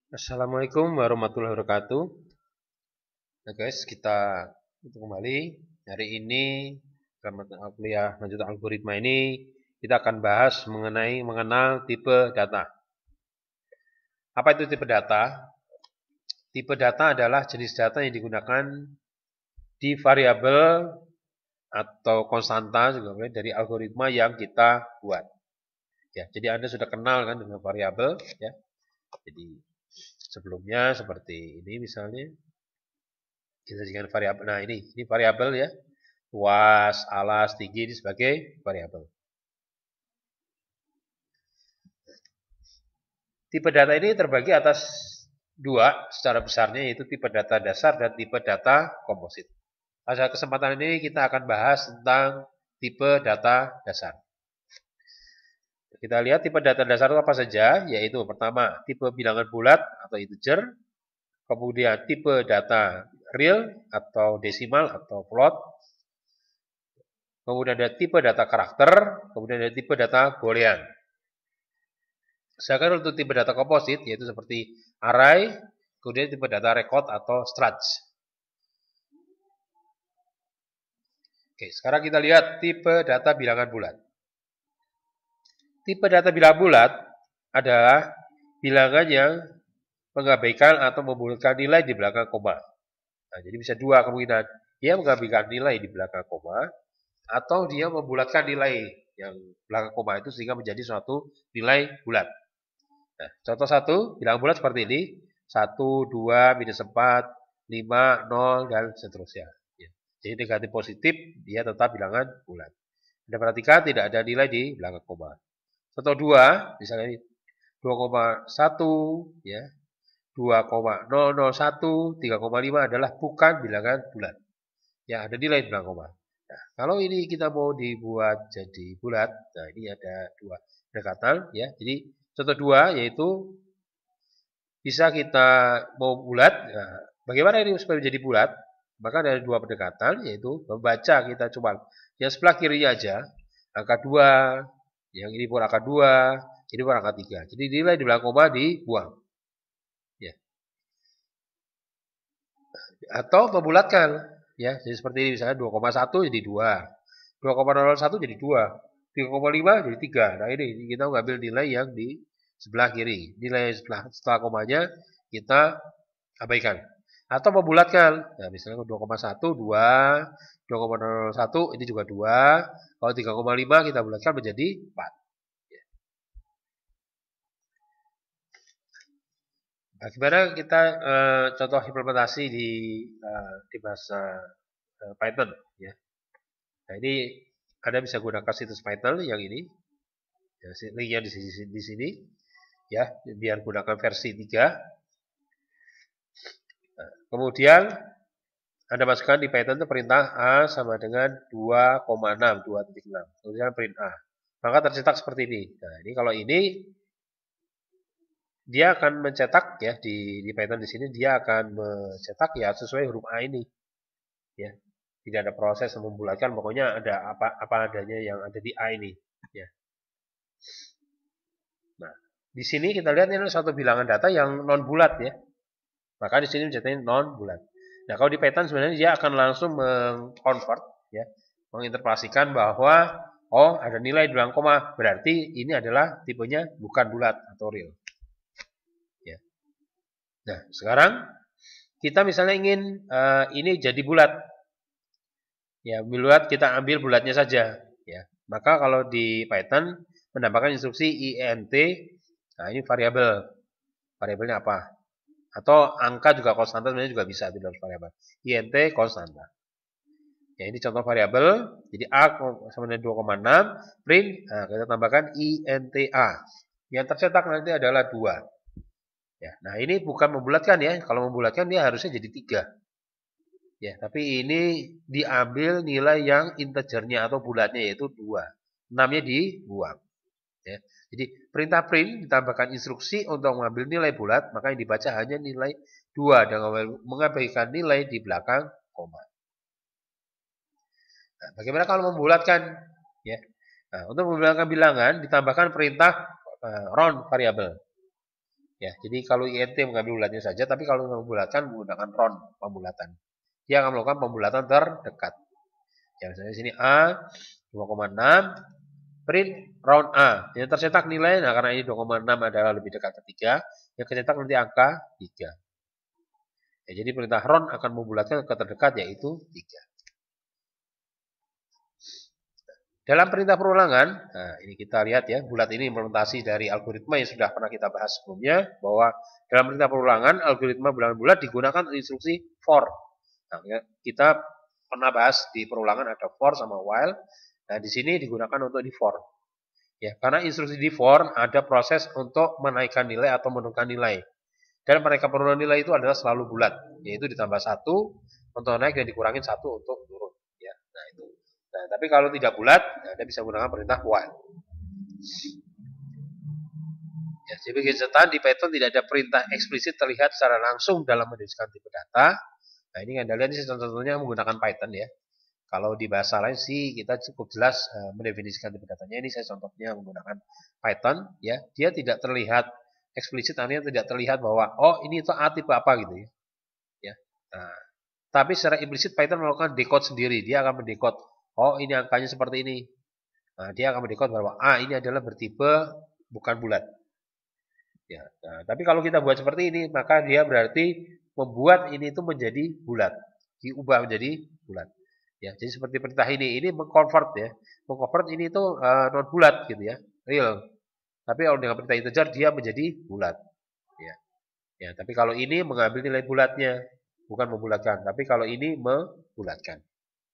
Assalamualaikum warahmatullahi wabarakatuh. Nah guys, kita kembali. Hari ini dalam mata kuliah lanjut algoritma ini kita akan bahas mengenai mengenal tipe data. Apa itu tipe data? Tipe data adalah jenis data yang digunakan di variabel atau konstanta juga boleh dari algoritma yang kita buat. Ya, jadi Anda sudah kenal kan dengan variabel ya. Jadi sebelumnya seperti ini misalnya kita jadikan variabel. Nah, ini variabel ya. Luas, alas, tinggi ini sebagai variabel. Tipe data ini terbagi atas dua secara besarnya, yaitu tipe data dasar dan tipe data komposit. Pada kesempatan ini kita akan bahas tentang tipe data dasar. Kita lihat tipe data dasar itu apa saja, yaitu pertama tipe bilangan bulat atau integer, kemudian tipe data real atau desimal atau float, kemudian ada tipe data karakter, kemudian ada tipe data boolean. Sedangkan untuk tipe data komposit, yaitu seperti array, kemudian tipe data record atau struct. Oke, sekarang kita lihat tipe data bilangan bulat. Tipe data bilangan bulat adalah bilangan yang mengabaikan atau membulatkan nilai di belakang koma. Nah, jadi bisa dua kemungkinan. Dia mengabaikan nilai di belakang koma, atau dia membulatkan nilai yang belakang koma itu sehingga menjadi suatu nilai bulat. Nah, contoh satu, bilangan bulat seperti ini. 1, 2, minus 4, 5, 0, dan seterusnya. Ya. Jadi negatif positif, dia tetap bilangan bulat. Anda perhatikan tidak ada nilai di belakang koma. Contoh 2, misalnya ini 2,1, ya, 2,001, 3,5 adalah bukan bilangan bulat. Ya, ada nilai di belakang koma. Nah, kalau ini kita mau dibuat jadi bulat, nah ini ada dua pendekatan, ya. Jadi contoh 2 yaitu bisa kita mau bulat. Nah, bagaimana ini supaya menjadi bulat? Maka ada dua pendekatan, yaitu membaca kita cuma yang sebelah kiri aja, angka 2, yang ini pun angka 2, ini pun angka 3. Jadi nilai di belakang koma dibuang. Ya. Atau membulatkan. Ya, jadi seperti ini misalnya 2,1 jadi 2, 2,01 jadi 2, 3,5 jadi 3. Nah ini kita mengambil nilai yang di sebelah kiri. Nilai setelah komanya kita abaikan. Atau membulatkan. Nah, misalnya 2,1, 2, 2,01 ini juga 2. Kalau 3,5 kita bulatkan menjadi 4. Nah, gimana kita contoh implementasi di bahasa Python ya. Nah, ini Anda bisa gunakan situs Python yang ini. Ya, linknya di sini ya, biar gunakan versi 3. Nah, kemudian Anda masukkan di Python itu perintah A sama dengan 2,6, 2.6. Kemudian print A. Maka tercetak seperti ini. Nah, ini kalau ini dia akan mencetak ya di Python di sini dia akan mencetak ya sesuai huruf A ini. Ya. Tidak ada proses membulatkan, pokoknya ada apa adanya yang ada di A ini, ya. Nah, di sini kita lihat ini suatu bilangan data yang non bulat ya. Maka di sini mencetaknya non bulat. Nah, kalau di Python sebenarnya dia akan langsung mengconvert ya, menginterpretasikan bahwa oh, ada nilai di belakang koma, berarti ini adalah tipenya bukan bulat atau real. Ya. Nah, sekarang kita misalnya ingin ini jadi bulat. Ya, bulat kita ambil bulatnya saja ya. Maka kalau di Python menambahkan instruksi int, nah ini variabel. Variabelnya apa? Atau angka juga konstanta sebenarnya juga bisa di dalam variabel. int konstanta. Ya, ini contoh variabel. Jadi A sama dengan 2,6, print, nah, kita tambahkan inta. Yang tercetak nanti adalah 2. Ya, nah ini bukan membulatkan ya. Kalau membulatkan dia harusnya jadi 3. Ya, tapi ini diambil nilai yang integernya atau bulatnya yaitu 2. 6-nya dibuang. Ya. Jadi perintah print ditambahkan instruksi untuk mengambil nilai bulat, maka yang dibaca hanya nilai 2 dan mengabaikan nilai di belakang koma. Nah, bagaimana kalau membulatkan? Ya. Nah, untuk membulatkan bilangan ditambahkan perintah round variabel. Ya, jadi kalau INT mengambil bulatnya saja, tapi kalau membulatkan menggunakan round pembulatan. Dia akan melakukan pembulatan terdekat. Ya, misalnya di sini A 2,6 print round A. Yang tercetak nilai, nah karena ini 2,6 adalah lebih dekat ke 3, yang tercetak nanti angka 3. Ya, jadi perintah round akan membulatkan ke terdekat yaitu 3. Dalam perintah perulangan, nah ini kita lihat ya, bulat ini implementasi dari algoritma yang sudah pernah kita bahas sebelumnya, bahwa dalam perintah perulangan, algoritma bilangan bulat digunakan instruksi for. Nah, ya, kita pernah bahas di perulangan ada for sama while. Nah, di sini digunakan untuk di for. Ya, karena instruksi di for ada proses untuk menaikkan nilai atau menurunkan nilai. Dan mereka perulangan nilai itu adalah selalu bulat, yaitu ditambah 1 untuk naik dan dikurangin 1 untuk turun. Ya, nah itu. Nah, tapi kalau tidak bulat, Anda bisa menggunakan perintah while. Ya, sebagai catatan di Python tidak ada perintah eksplisit terlihat secara langsung dalam mendefinisikan tipe data. Nah, ini Anda lihat ini contohnya menggunakan Python ya. Kalau di bahasa lain sih kita cukup jelas mendefinisikan tipe datanya. Ini saya contohnya menggunakan Python ya. Dia tidak terlihat eksplisit, artinya tidak terlihat bahwa oh ini itu A tipe apa gitu ya. Ya. Nah, tapi secara implisit Python melakukan decode sendiri. Dia akan mendekode oh ini angkanya seperti ini. Nah, dia akan mendekode bahwa A ini adalah bertipe bukan bulat. Ya, nah, tapi kalau kita buat seperti ini, maka dia berarti membuat ini itu menjadi bulat, diubah menjadi bulat. Ya, jadi seperti perintah ini mengconvert ya, mengconvert ini itu non bulat gitu ya, real. Tapi kalau dengan perintah integer dia menjadi bulat. Ya, ya. Tapi kalau ini mengambil nilai bulatnya, bukan membulatkan. Tapi kalau ini membulatkan.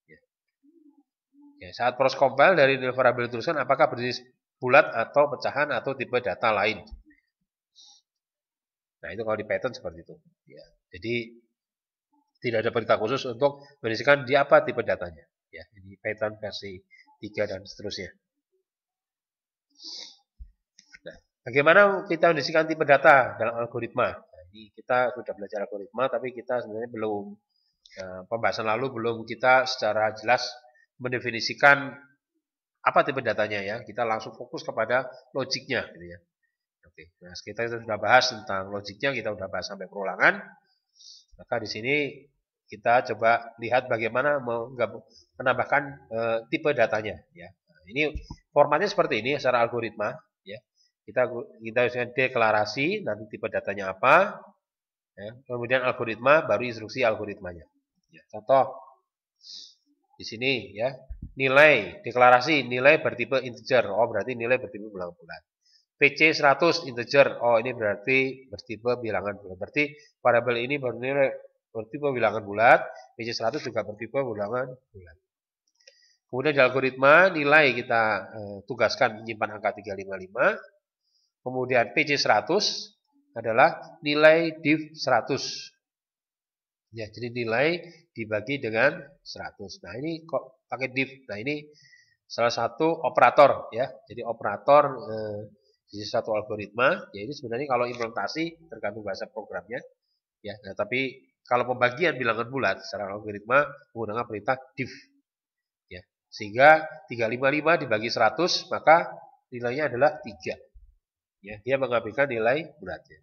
Ya. Ya, saat proses compile dari nilai variabel dituliskan apakah berjenis bulat atau pecahan atau tipe data lain. Nah, itu kalau di Python seperti itu. Ya. Jadi tidak ada perintah khusus untuk mendefinisikan di apa tipe datanya. Ya, ini Python versi 3 dan seterusnya. Nah, bagaimana kita mendefinisikan tipe data dalam algoritma? Nah, ini kita sudah belajar algoritma, tapi kita sebenarnya belum pembahasan lalu belum kita secara jelas mendefinisikan apa tipe datanya ya. Kita langsung fokus kepada logiknya, gitu ya. Oke, nah kita sudah bahas tentang logiknya, kita sudah bahas sampai perulangan. Maka di sini kita coba lihat bagaimana menambahkan tipe datanya. Ya, nah, ini formatnya seperti ini secara algoritma. Ya, kita deklarasi nanti tipe datanya apa. Ya, kemudian algoritma baru instruksi algoritmanya. Ya, contoh di sini ya nilai deklarasi nilai bertipe integer. Oh berarti nilai bertipe bilangan bulat. PC 100 integer. Oh, ini berarti bertipe bilangan bulat. Berarti variabel ini bernilai bertipe bilangan bulat. PC 100 juga bertipe bilangan bulat. Kemudian di algoritma nilai kita tugaskan menyimpan angka 355. Kemudian PC 100 adalah nilai div 100. Ya, jadi nilai dibagi dengan 100. Nah, ini kok pakai div. Nah, ini salah satu operator ya. Jadi operator di satu algoritma, ya ini sebenarnya kalau implementasi tergantung bahasa programnya, ya. Nah, tapi kalau pembagian bilangan bulat secara algoritma menggunakan perintah div, ya. Sehingga 355 dibagi 100 maka nilainya adalah 3. Ya, dia mengambilkan nilai bulatnya.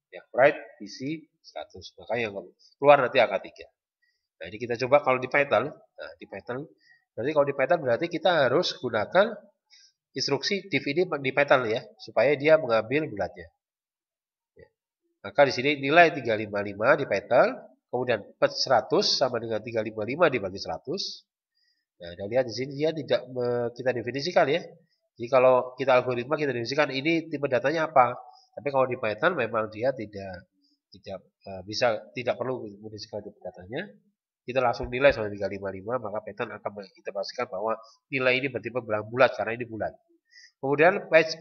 Ya, right isi 100. Maka yang keluar nanti angka 3. Nah, ini kita coba kalau di Python. Nah, di Python berarti kita harus gunakan instruksi div ini di Python ya, supaya dia mengambil bulatnya. Ya. Maka di sini nilai 355 di Python, kemudian pet 100 sama dengan 355 dibagi 100. Nah, Anda lihat di sini dia tidak kita definisikan ya. Jadi kalau kita algoritma kita definisikan ini tipe datanya apa. Tapi kalau di Python memang dia tidak tidak perlu mendefinisikan tipe datanya. Kita langsung nilai sama 355, maka Python akan kita pastikan bahwa nilai ini bertipe bilangan bulat karena ini bulat. Kemudian page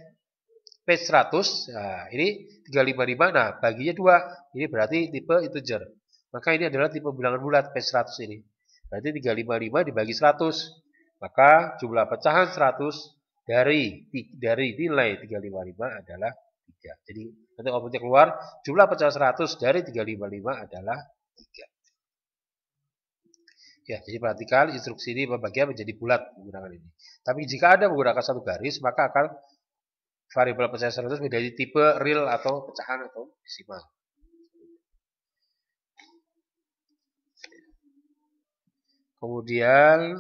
100, nah ini 355, nah baginya 2, ini berarti tipe integer. Maka ini adalah tipe bilangan bulat page 100 ini. Berarti 355 dibagi 100, maka jumlah pecahan 100 dari nilai 355 adalah 3. Jadi nanti outputnya keluar, jumlah pecahan 100 dari 355 adalah 3. Ya, jadi perhatikan instruksi ini pembagian menjadi bulat menggunakan ini. Tapi jika Anda menggunakan satu garis, maka akan variabel pecahan 100 menjadi tipe real atau pecahan atau desimal. Kemudian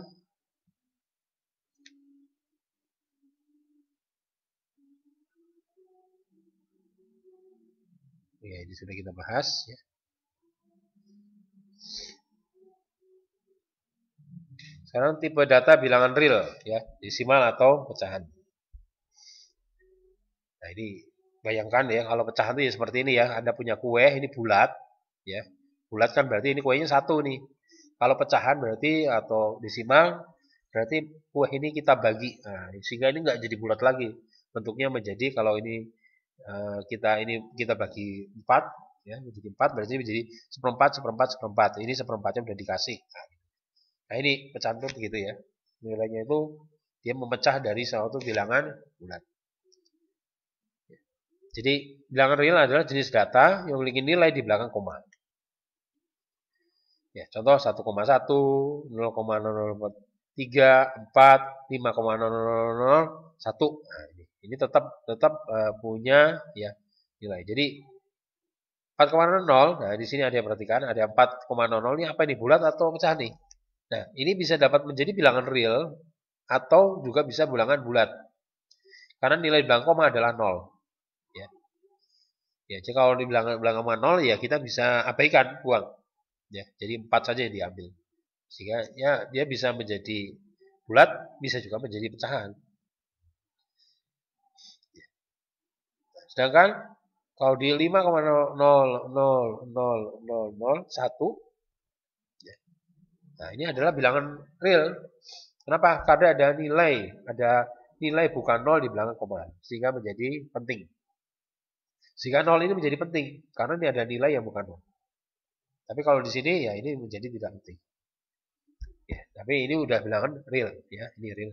ya, ini sudah kita bahas ya. Sekarang tipe data bilangan real ya, desimal atau pecahan. Nah, ini bayangkan ya, kalau pecahan itu ya seperti ini ya, Anda punya kue ini bulat ya. Bulat kan berarti ini kuenya satu nih. Kalau pecahan berarti atau desimal berarti kue ini kita bagi. Nah, sehingga ini nggak jadi bulat lagi. Bentuknya menjadi kalau ini kita bagi 4 ya, menjadi 4 berarti menjadi seperempat seperempat seperempat. Ini seperempatnya sudah dikasih. Nah, ini pecahan itu begitu ya. Nilainya itu dia memecah dari suatu bilangan bulat. Jadi bilangan real adalah jenis data yang memiliki nilai di belakang koma. Ya, contoh 1,1, 0,003, 4, 5,0001. Nah, ini tetap punya ya nilai. Jadi 4,00. Nah, di sini ada yang perhatikan, ada 4,00 ini apa ini, bulat atau pecah nih? Nah, ini bisa dapat menjadi bilangan real atau juga bisa bilangan bulat. Karena nilai belakang koma adalah 0. Ya. Ya, jadi kalau di belakang koma 0 ya kita bisa abaikan, buang. Ya, jadi 4 saja yang diambil. Sehingga ya dia bisa menjadi bulat, bisa juga menjadi pecahan. Sedangkan kalau di 5,000001, nah ini adalah bilangan real. Kenapa? Karena ada nilai bukan 0 di belakang koma, sehingga menjadi penting. Sehingga 0 ini menjadi penting, karena ini ada nilai yang bukan 0. Tapi kalau di sini ya ini menjadi tidak penting. Ya, tapi ini udah bilangan real ya, ini real.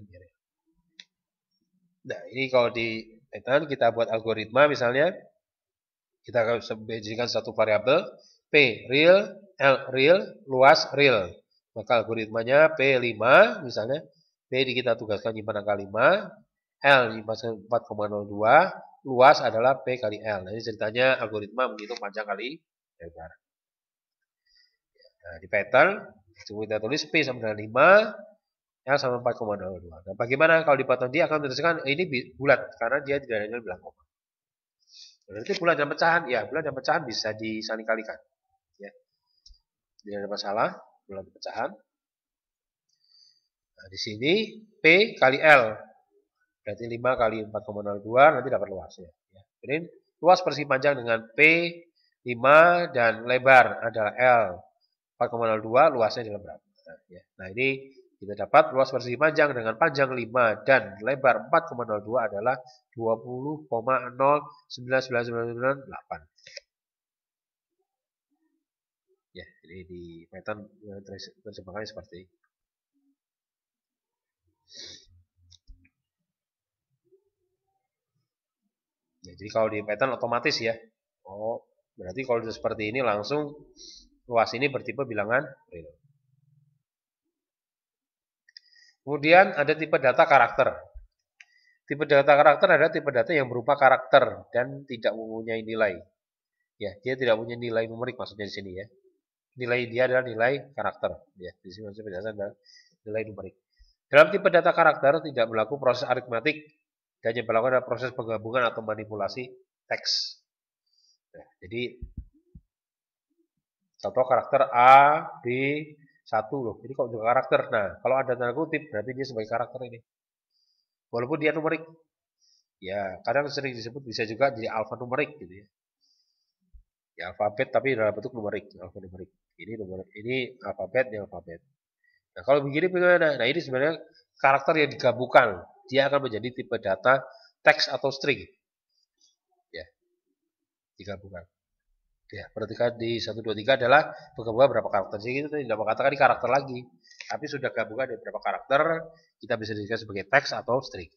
Nah, ini kalau di Python kita buat algoritma misalnya, kita akan jadikan satu variabel P real, L real, luas real. Maka algoritmanya P5 misalnya, P kita tugaskan nyimpan angka 5, L nyimpan 4,02, luas adalah P kali L. Nah, ini ceritanya algoritma menghitung panjang kali lebar. Nah, di Python kita tulis P sama dengan 5, L sama 4,02. Nah, bagaimana kalau di Python dia akan menuliskan ini bulat karena dia tidak ada nilai belakang koma. Berarti bulat dan pecahan, ya bulat dan pecahan bisa disaling kalikan. Ya. Tidak ada masalah, bulat dan pecahan. Nah, di sini P kali L. Berarti 5 kali 4,02 nanti dapat luasnya. Ya. Jadi luas persegi panjang dengan P 5 dan lebar adalah L 4,02, luasnya adalah berapa. Nah, ya. Nah, ini kita dapat luas persegi panjang dengan panjang 5 dan lebar 4,02 adalah 20,09998. Ya, jadi di Python terjemahkannya seperti ini. Ya, jadi kalau di Python otomatis ya. Oh, berarti kalau seperti ini langsung luas ini bertipe bilangan real. Kemudian ada tipe data karakter. Tipe data karakter adalah tipe data yang berupa karakter dan tidak mempunyai nilai. Ya, dia tidak punya nilai numerik maksudnya di sini ya. Nilai dia adalah nilai karakter. Ya, di sini maksudnya penjelasan adalah nilai numerik. Dalam tipe data karakter tidak berlaku proses aritmatik dan yang berlaku adalah proses penggabungan atau manipulasi teks. Nah, jadi contoh karakter A, B, 1 loh. Ini kok juga karakter. Nah, kalau ada tanda kutip berarti dia sebagai karakter ini. Walaupun dia numerik. Ya, kadang sering disebut bisa juga jadi alfanumerik gitu ya. Ya, alfabet tapi dalam bentuk numerik, alfanumerik. Ini alfabet, ini alfabet. Nah, kalau begini bagaimana? Nah, ini sebenarnya karakter yang digabungkan. Dia akan menjadi tipe data teks atau string. Ya, digabungkan. Ya, perhatikan di 1, 2, 3 adalah penggabungan berapa karakter. Jadi kita tidak mengatakan ini karakter lagi. Tapi sudah gabungan dari beberapa karakter, kita bisa dijadikan sebagai teks atau string.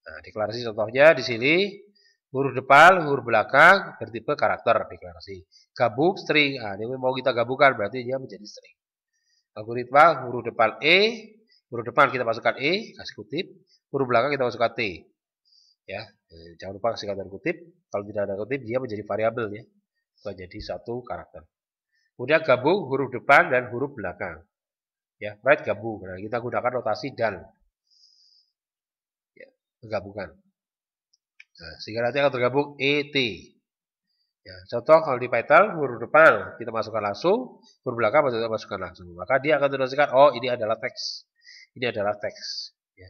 Nah, deklarasi contohnya di sini, huruf depan, huruf belakang, bertipe karakter, deklarasi. Gabung string, nah, ini mau kita gabungkan, berarti dia menjadi string. Algoritma, huruf depan E, huruf depan kita masukkan E, kasih kutip, huruf belakang kita masukkan T. Ya, jangan lupa kasih tanda kutip. Kalau tidak ada kutip, dia menjadi variabel ya, bukan jadi satu karakter. Kemudian gabung huruf depan dan huruf belakang. Ya, write gabung. Nah, kita gunakan notasi dan. Ya, menggabungkan. Nah, sehingga nanti akan tergabung ET. Ya, contoh kalau di Python huruf depan kita masukkan langsung, huruf belakang kita masukkan langsung. Maka dia akan menunjukkan oh ini adalah teks. Ini adalah teks. Ya.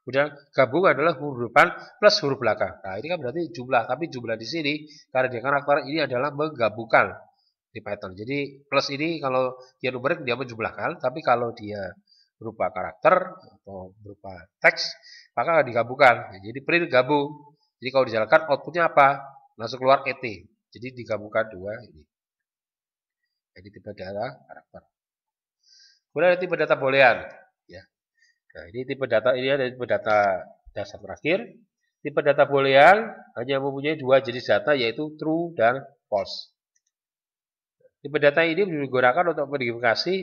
Kemudian gabung adalah huruf depan plus huruf belakang. Nah, ini kan berarti jumlah, tapi jumlah di sini karena dia karakter ini adalah menggabungkan di Python. Jadi plus ini kalau dia numerik dia menjumlahkan, tapi kalau dia berupa karakter atau berupa teks maka akan digabungkan. Jadi print gabung. Jadi kalau dijalankan outputnya apa? Langsung keluar ET. Jadi digabungkan dua ini. Jadi tipe data karakter. Kemudian ada tipe data boolean. Ya. Nah, ini tipe data ini ada tipe data dasar terakhir. Tipe data boolean hanya mempunyai dua jenis data yaitu true dan false. Tipe data ini digunakan untuk mengidentifikasi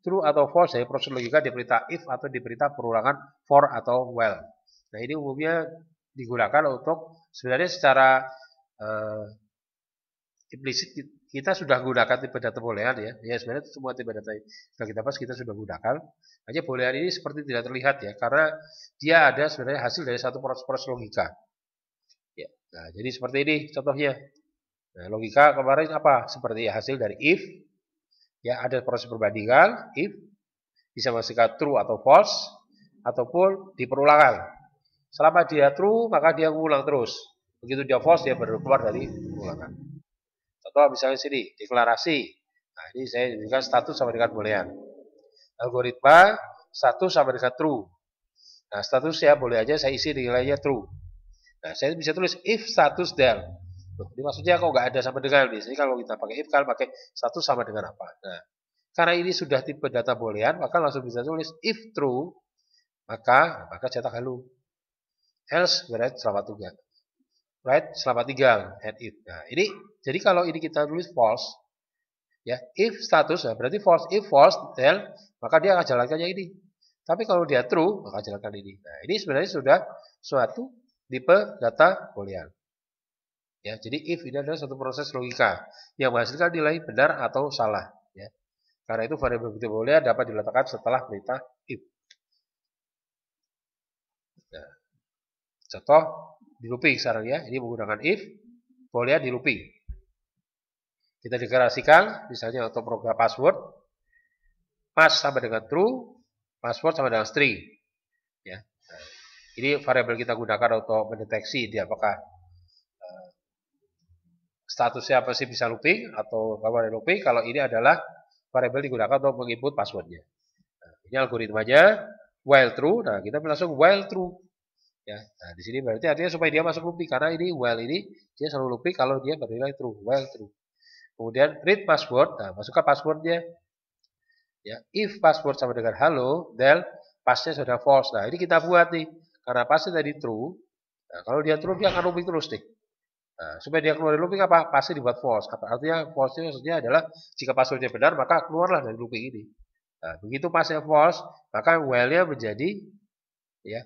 true atau false dari proses logika di perintah if atau di perintah perulangan for atau while. Nah, ini umumnya digunakan untuk sebenarnya secara implisit kita sudah gunakan tipe data boolean ya. Ya sebenarnya semua tipe data yang sudah kita bahas kita sudah gunakan. Hanya boolean ini seperti tidak terlihat ya karena dia ada sebenarnya hasil dari satu proses logika. Ya. Nah, jadi seperti ini contohnya. Nah, logika kemarin apa? Seperti hasil dari if ya ada proses perbandingan if bisa menghasilkan true atau false ataupun di perulangan. Selama dia true maka dia ulang terus. Begitu dia false dia baru keluar dari ulangan. Contoh misalnya sini deklarasi. Nah, ini saya jadikan status sama dengan boolean. Algoritma status sama dengan true. Nah, statusnya boleh aja saya isi nilainya true. Nah, saya bisa tulis if status del. Loh, ini maksudnya kok nggak ada sama dengan biasanya kalau kita pakai if kan pakai status sama dengan apa. Nah, karena ini sudah tipe data boolean, maka langsung bisa tulis if true, maka cetak halo. Else berarti selamat tinggal. Right, selamat tinggal. Add it. Nah, ini jadi kalau ini kita tulis false, ya if status, nah berarti false. If false, then maka dia akan jalankannya ini. Tapi kalau dia true, maka jalankan ini. Nah, ini sebenarnya sudah suatu tipe data boolean. Ya, jadi if ini adalah suatu proses logika yang menghasilkan nilai benar atau salah. Ya. Karena itu variabel bukti boolean dapat diletakkan setelah perintah if. Nah, contoh di looping sekarang ya, ini menggunakan if boolean di looping. Kita deklarasikan misalnya untuk program password, pass sama dengan true, password sama dengan string. Ya. Nah, ini variabel kita gunakan untuk mendeteksi dia apakah statusnya apa sih bisa looping atau kawan looping. Kalau ini adalah variabel digunakan untuk menginput passwordnya. Nah, ini algoritmanya while true. Nah, kita langsung while true. Ya, nah di sini berarti artinya supaya dia masuk looping karena ini while ini dia selalu looping kalau dia bernilai true, while true. Kemudian read password. Nah, masukkan passwordnya. Ya, if password sama dengan hello, then passnya sudah false. Nah, ini kita buat nih. Karena passnya tadi true. Nah, kalau dia true dia akan looping terus nih. Nah, supaya dia keluar dari looping apa? Pasti dibuat false. Artinya false itu maksudnya adalah jika passwordnya benar maka keluarlah dari looping ini. Nah, begitu passnya false maka while-nya menjadi ya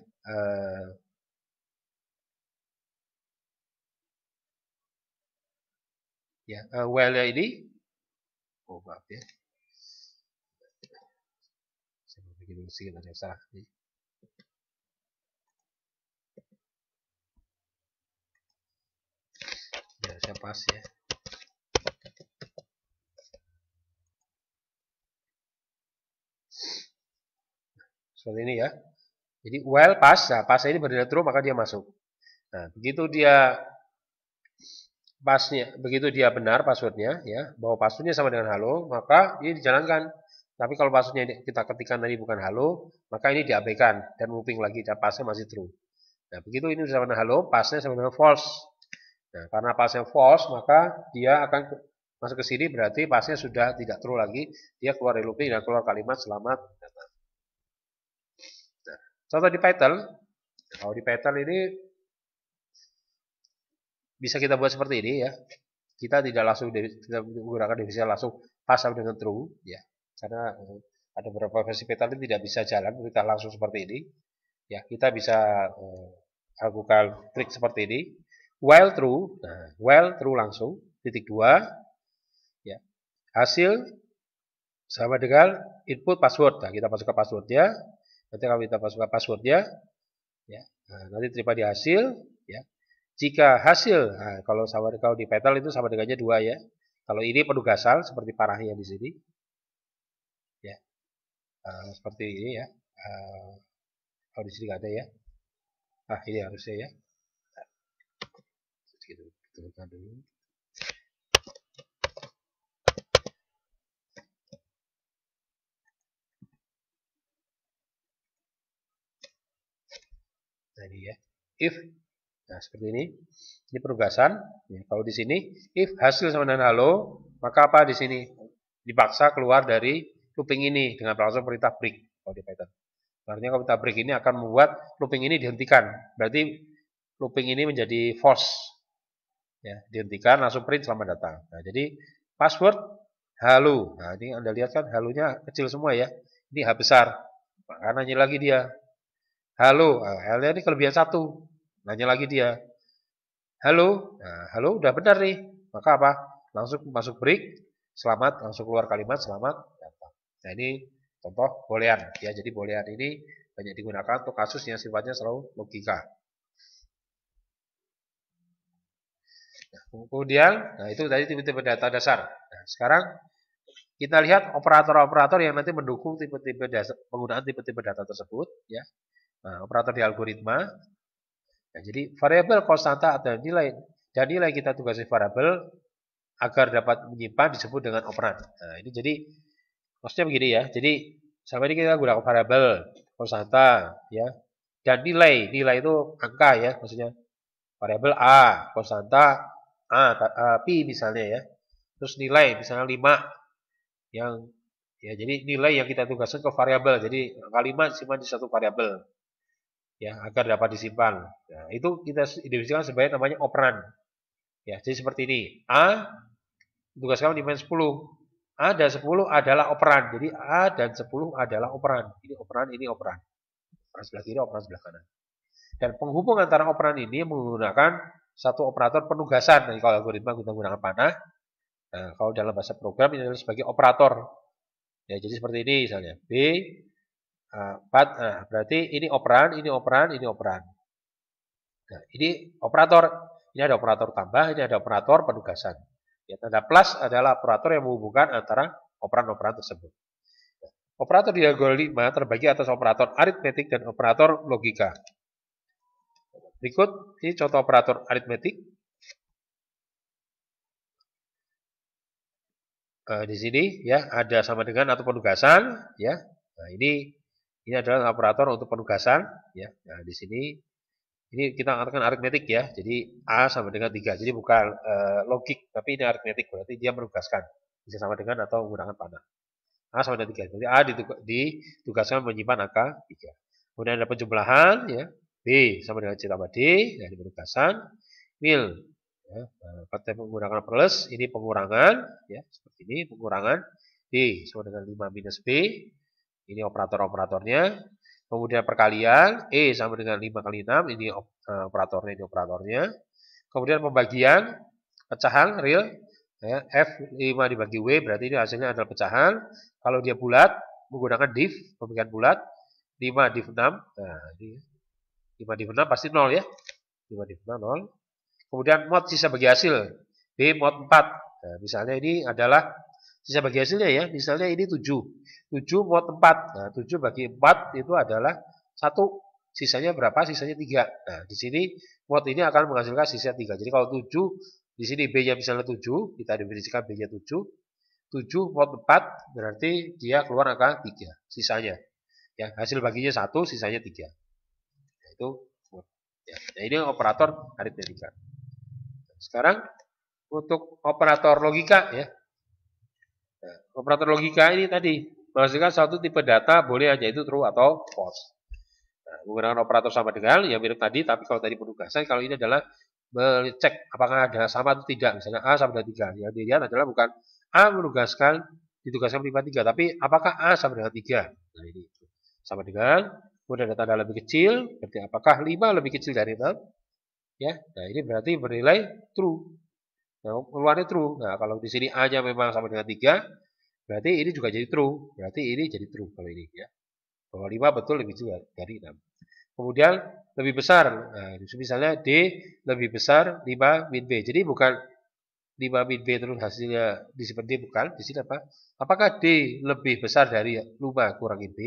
while-nya ini maaf ya. Saya mau bikin sedikit ada yang salah nih. Ya, saya pas ya. Seperti ini ya. Jadi while pass, nah pass ini bernilai true maka dia masuk. Nah, begitu dia pasnya, begitu dia benar passwordnya ya, bahwa passwordnya sama dengan halo, maka ini dijalankan. Tapi kalau passwordnya kita ketikkan tadi bukan halo, maka ini diabaikan dan looping lagi dan passnya masih true. Nah, begitu ini sama dengan halo, passnya sama dengan false. Nah, karena passnya false, maka dia akan masuk ke sini berarti passnya sudah tidak true lagi, dia keluar dari looping dan keluar kalimat selamat datang. Nah, contoh di Python, kalau di Python ini bisa kita buat seperti ini ya. Kita tidak langsung kita menggunakan definisi langsung pas sama dengan true ya. Karena ada beberapa versi Python ini tidak bisa jalan kita langsung seperti ini. Ya, kita bisa lakukan trik seperti ini. While true, nah, while true langsung, titik 2, ya, hasil sama dengan input password. Nah, kita masukkan passwordnya. Nanti kalau kita masukkan passwordnya, ya, nah, nanti terima di hasil, ya. Jika hasil, nah, kalau di petal itu sama dengannya 2 ya. Kalau ini penugasan seperti parahnya di sini, ya, seperti ini ya. Kalau di sini nggak ada ya. Ini harusnya ya. Kita betulkan dulu. Nah ini ya. If, nah seperti ini. Ini penugasan. Ya, kalau di sini, if hasil sama dengan halo, maka apa di sini? Dipaksa keluar dari looping ini dengan langsung perintah break kalau di Python. Artinya kalau perintah break ini akan membuat looping ini dihentikan. Berarti looping ini menjadi false. Ya, dihentikan langsung print selamat datang. Nah, jadi password halo. Nah, ini Anda lihat kan halonya kecil semua ya. Ini H besar. Maka nanya lagi dia. Halo. Nah, ini kelebihan 1. Nanya lagi dia. Halo. Nah, halo udah benar nih. Maka apa? Langsung masuk break. Selamat, langsung keluar kalimat selamat datang. Nah, ini contoh boolean ya. Jadi boolean ini banyak digunakan untuk kasus yang sifatnya selalu logika. Nah, kemudian, nah itu tadi tipe-tipe data dasar. Nah, sekarang kita lihat operator-operator yang nanti mendukung tipe-tipe penggunaan tipe-tipe data tersebut ya. Nah, operator di algoritma. Nah, jadi variabel konstanta ada nilai dan nilai kita tugaskan variabel agar dapat menyimpan disebut dengan operan. Nah, ini jadi maksudnya begini ya. Jadi sama ini kita gunakan variabel konstanta ya. Dan nilai itu angka ya, maksudnya variabel A, konstanta Pi misalnya ya. Terus nilai misalnya 5 yang ya jadi nilai yang kita tugaskan ke variabel. Jadi angka 5 disimpan di satu variabel. Ya, agar dapat disimpan. Nah, itu kita identifikasikan sebagai namanya operan. Ya, jadi seperti ini. A tugaskan dimensi 10. A dan 10 adalah operan. Jadi A dan 10 adalah operan. Ini operan, ini operan. Operan sebelah kiri, operan sebelah kanan. Dan penghubung antara operan ini menggunakan satu operator penugasan. Nah, kalau algoritma kita menggunakan panah. Nah, kalau dalam bahasa program ini adalah sebagai operator. Ya, jadi seperti ini misalnya. B 4. Nah, berarti ini operan, ini operan, ini operan. Nah, ini operator. Ini ada operator tambah, ini ada operator penugasan. Ya, tanda plus adalah operator yang menghubungkan antara operan-operan tersebut. Operator di algoritma terbagi atas operator aritmetik dan operator logika. Berikut ini contoh operator aritmetik. Di sini ya ada sama dengan atau penugasan ya. Nah, ini adalah operator untuk penugasan ya. Nah, di sini ini kita katakan aritmetik ya. Jadi A sama dengan 3. Jadi bukan logik, tapi ini aritmetik. Berarti dia menugaskan. Bisa sama dengan atau menggunakan panah. A sama dengan 3. Berarti A ditugaskan menyimpan angka 3. Kemudian ada penjumlahan ya. B sama dengan C tambah D. Nah, ini penugasan. Mil. Ya, menggunakan plus. Ini pengurangan. Ya, seperti ini pengurangan. D sama dengan 5 minus B. Ini operator-operatornya. Kemudian perkalian, E sama dengan 5 kali 6, ini operatornya, ini operatornya. Kemudian pembagian, pecahan, real, ya, F5 dibagi W, berarti ini hasilnya adalah pecahan. Kalau dia bulat, menggunakan div, pembagian bulat, 5 div 6, nah ini 5 div 6 pasti 0 ya. 5 div 6, 0. Kemudian mod sisa bagi hasil, B mod 4. Nah, misalnya ini adalah sisa bagi hasilnya ya, misalnya ini 7. 7 mod 4. Nah, 7 bagi 4 itu adalah 1. Sisanya berapa? Sisanya 3. Nah, di sini mod ini akan menghasilkan sisa 3. Jadi kalau 7, di sini B-nya misalnya 7, kita definisikan B-nya 7. 7 mod 4 berarti dia keluar angka 3 sisanya. Ya, hasil baginya 1, sisanya 3. Nah, itu ya. Nah, ini operator aritmetika. Sekarang untuk operator logika ya. Nah, operator logika ini tadi menghasilkan satu tipe data boleh aja itu true atau false. Nah, menggunakan operator sama dengan yang mirip tadi, tapi kalau tadi penugasan, kalau ini adalah mengecek apakah ada sama atau tidak. Misalnya A sama dengan 3. Yang dilihat adalah bukan A ditugaskan 5 3, tapi apakah A sama dengan 3. Nah, ini sama dengan kemudian ada tanda lebih kecil, berarti apakah 5 lebih kecil dari 6? Ya, nah ini berarti bernilai true. Nah, keluarnya true. Nah, kalau di sini A-nya memang sama dengan 3, berarti ini juga jadi true. Berarti ini jadi true kalau ini ya. Bahwa 5 betul lebih kecil dari 6. Kemudian lebih besar. Nah, misalnya D lebih besar 5 min B. Jadi bukan 5 min B terus hasilnya disimpan D, bukan. Di sini apa? Apakah D lebih besar dari 5 kurangi B?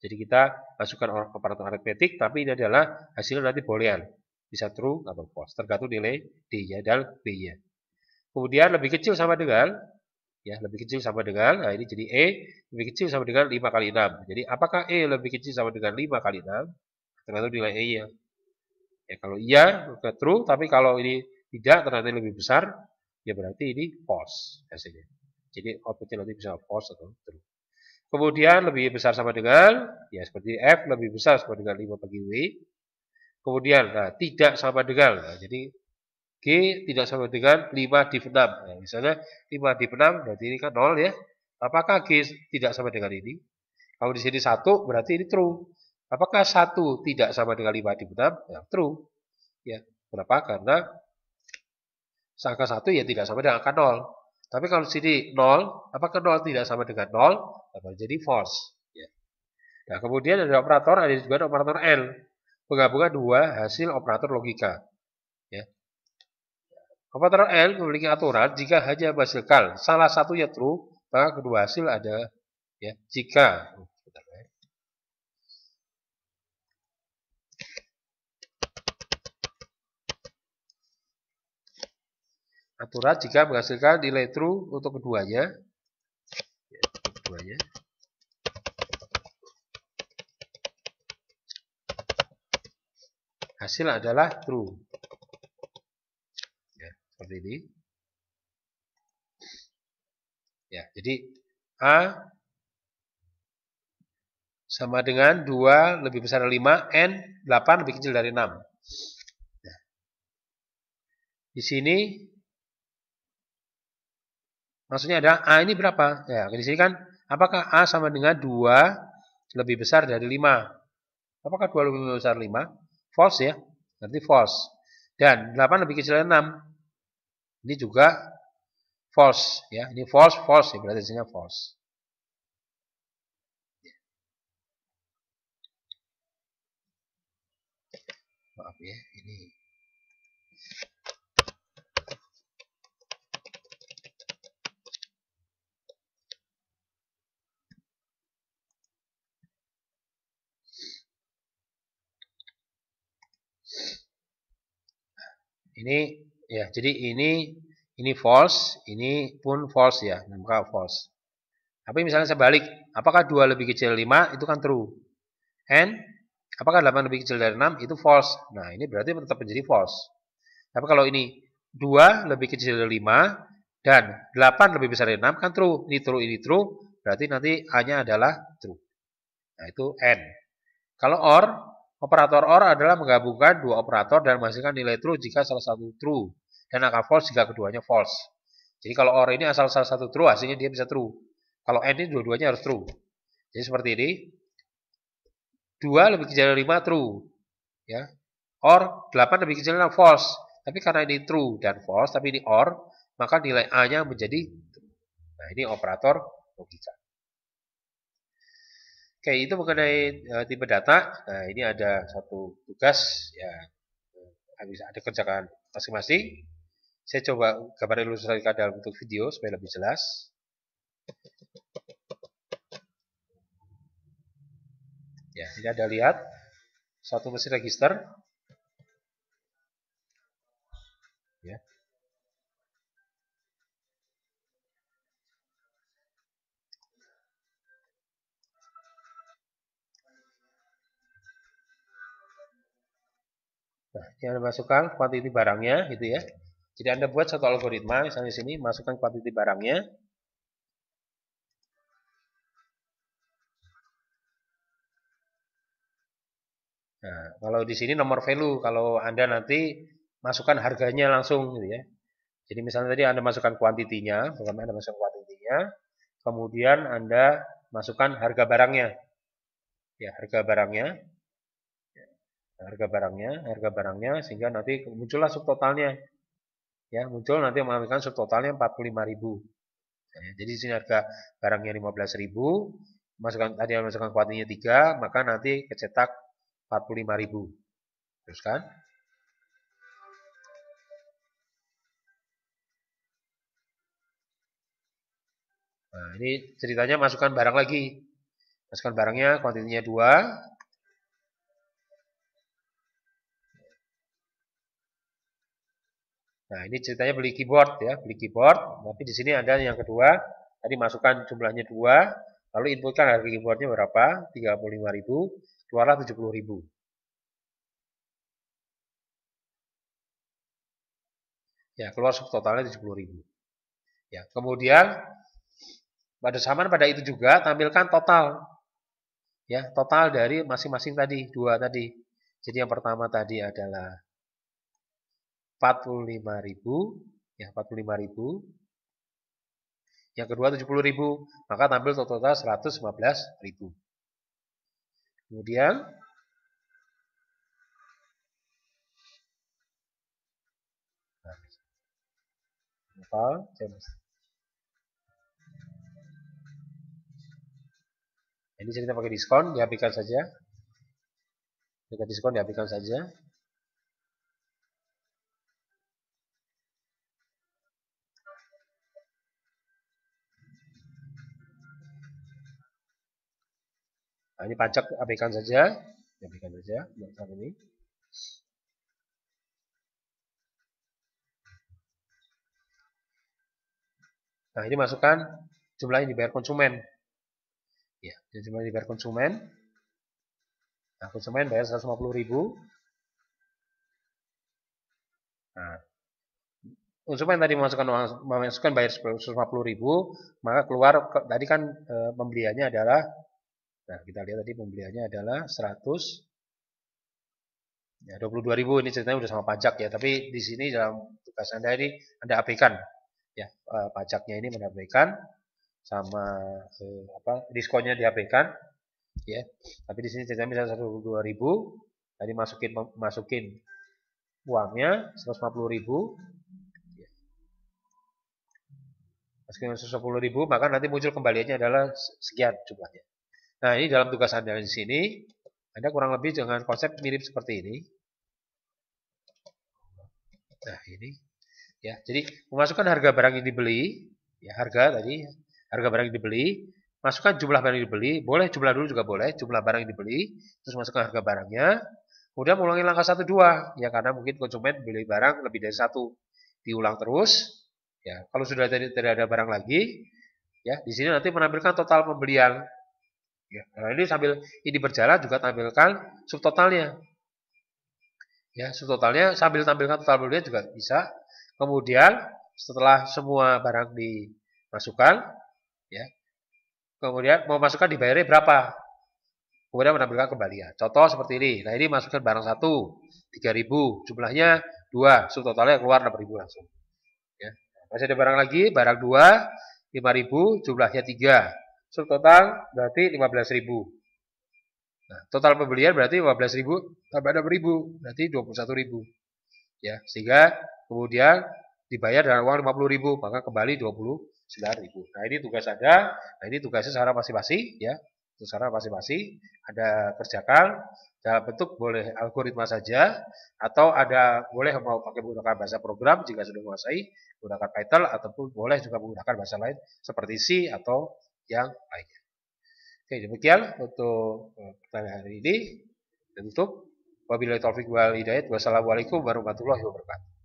Jadi kita masukkan operator aritmetik, tapi ini adalah hasilnya nanti boolean. Bisa true atau false, tergantung nilai D-nya dan B-nya. Kemudian lebih kecil sama dengan, ya lebih kecil sama dengan, nah ini jadi E lebih kecil sama dengan 5 kali 6. Jadi apakah E lebih kecil sama dengan 5 kali 6? Tergantung nilai E-nya. Ya kalau iya, maka true, tapi kalau ini tidak, ternyata lebih besar, ya berarti ini false hasilnya. Jadi outputnya nanti bisa false atau true. Kemudian lebih besar sama dengan, ya seperti F lebih besar sama dengan 5 bagi W. Kemudian, nah, tidak sama dengan, nah, jadi G tidak sama dengan 5 div 6. Nah, misalnya 5 div 6 berarti ini kan 0 ya. Apakah G tidak sama dengan ini? Kalau di sini 1 berarti ini true. Apakah 1 tidak sama dengan 5 div 6? Ya, true. Ya, kenapa? Karena angka 1 ya tidak sama dengan angka 0. Tapi kalau di sini 0, apakah 0 tidak sama dengan 0? Nah, jadi false. Ya. Nah, kemudian ada operator, ada juga operator L. Penggabungan dua hasil operator logika. Ya. Operator L memiliki aturan jika hanya menghasilkan salah satunya true, maka kedua hasil ada ya. Jika aturan jika menghasilkan nilai true untuk keduanya, ya, keduanya. Hasil adalah true. Ya, seperti ini. Ya, jadi A sama dengan 2 lebih besar dari 5, N 8 lebih kecil dari 6. Nah, di sini maksudnya ada A ini berapa? Ya, di sini kan apakah A sama dengan 2 lebih besar dari 5? Apakah 2 lebih besar dari 5? False ya. Berarti false. Dan 8 lebih kecil dari 6. Ini juga false ya. Ini false, false ya, berarti hasilnya false. Maaf ya, ini ya, jadi ini false, ini pun false ya, maka false. Tapi misalnya sebalik, apakah 2 lebih kecil dari 5 itu kan true. And apakah 8 lebih kecil dari 6 itu false. Nah, ini berarti tetap menjadi false. Tapi kalau ini 2 lebih kecil dari 5 dan 8 lebih besar dari 6 kan true. Ini true, berarti nanti A-nya adalah true. Nah, itu N. Kalau OR, operator OR adalah menggabungkan dua operator dan menghasilkan nilai true jika salah satu true dan angka false jika keduanya false. Jadi kalau OR ini asal salah satu true, hasilnya dia bisa true. Kalau N ini dua-duanya harus true. Jadi seperti ini. 2 lebih kecil dari 5 true. Ya. OR 8 lebih kecil dari 6 false. Tapi karena ini true dan false, tapi ini OR, maka nilai A-nya menjadi true. Nah, ini operator logika. Oke, itu mengenai tipe data. Nah, ini ada satu tugas ya, habis ada kerjakan masing-masing. Saya coba gambar ilustrasikan dalam bentuk video supaya lebih jelas. Ya, ini ada lihat satu mesin register. Ya. Nah, ini Anda masukkan kuantiti barangnya gitu ya. Jadi Anda buat satu algoritma, misalnya di sini masukkan kuantiti barangnya. Nah, kalau di sini nomor value, kalau Anda nanti masukkan harganya langsung gitu ya. Jadi misalnya tadi Anda masukkan kuantitinya, bagaimana Anda masukkan kuantitinya, kemudian Anda masukkan harga barangnya. ya harga barangnya, sehingga nanti muncullah subtotalnya. Ya, muncul nanti mengambilkan subtotalnya 45.000. Ya, jadi di sini harga barangnya 15.000, masukkan kuantinya 3, maka nanti kecetak 45.000. Teruskan. Nah, ini ceritanya masukkan barang lagi. Masukkan barangnya, kuantitinya 2. Nah, ini ceritanya beli keyboard ya, beli keyboard. Tapi di sini ada yang kedua, tadi masukkan jumlahnya 2, lalu inputkan harga keyboardnya berapa? 35.000, keluarlah 70.000. Ya, keluar subtotalnya 70.000. Ya, kemudian pada itu juga tampilkan total. Ya, total dari masing-masing tadi, 2 tadi. Jadi yang pertama tadi adalah 45.000, ya 45.000. Yang kedua 70.000, maka tampil total 115.000. Kemudian total ini cerita pakai diskon, dihapuskan saja. Jika diskon dihapuskan saja. Nah, ini pajak abaikan saja, diabaikan saja untuk saat ini. Nah, ini masukkan jumlah yang dibayar konsumen. Ya, jumlah yang dibayar konsumen. Nah, konsumen bayar 150.000. Nah, konsumen tadi memasukkan bayar 150.000, maka keluar tadi kan pembeliannya adalah, nah kita lihat tadi pembeliannya adalah 100. Ya, 22.000 ini ceritanya udah sama pajak ya, tapi di sini dalam tugas Anda ini Anda abaikan ya, pajaknya ini menabaikan sama diskonnya diabaikan ya. Tapi di sini ceritanya misalnya 122.000, tadi masukin uangnya 150.000. Masukin 150.000, maka nanti muncul kembaliannya adalah sekian jumlahnya. Nah, ini dalam tugas Anda di sini, Anda kurang lebih dengan konsep mirip seperti ini. Nah, ini ya. Jadi, memasukkan harga barang yang dibeli, ya harga barang yang dibeli, masukkan jumlah barang yang dibeli, boleh jumlah dulu juga boleh, jumlah barang yang dibeli, terus masukkan harga barangnya, kemudian ulangi langkah 1 2, ya karena mungkin konsumen beli barang lebih dari 1. Diulang terus, ya. Kalau sudah tidak ada barang lagi, ya, di sini nanti menampilkan total pembelian. Ya, nah ini sambil ini berjalan juga tampilkan subtotalnya. Ya, subtotalnya sambil tampilkan total pembelian juga bisa. Kemudian setelah semua barang dimasukkan, ya, kemudian mau masukkan dibayarnya berapa? Kemudian menampilkan kembalian. Contoh seperti ini. Nah, ini masukkan barang 1, 3.000, jumlahnya 2, subtotalnya keluar 6.000 langsung. Ya. Masih ada barang lagi, barang 2, 5.000, jumlahnya 3. Subtotal berarti 15.000. Nah, total pembelian berarti 15.000 tambah 6.000, berarti 21.000. Ya, sehingga kemudian dibayar dengan uang 50.000, maka kembali 29.000. Nah, ini tugas Anda. Nah, ini tugasnya secara masing-masing ya. Secara masing-masing Anda kerjakan dalam bentuk boleh algoritma saja, atau ada boleh mau pakai menggunakan bahasa program jika sudah menguasai menggunakan Python, ataupun boleh juga menggunakan bahasa lain seperti C atau yang lainnya. Oke, demikian untuk pertanyaan hari ini. Tutup. Wabillahi taufiq wal hidayah. Wassalamualaikum warahmatullahi wabarakatuh.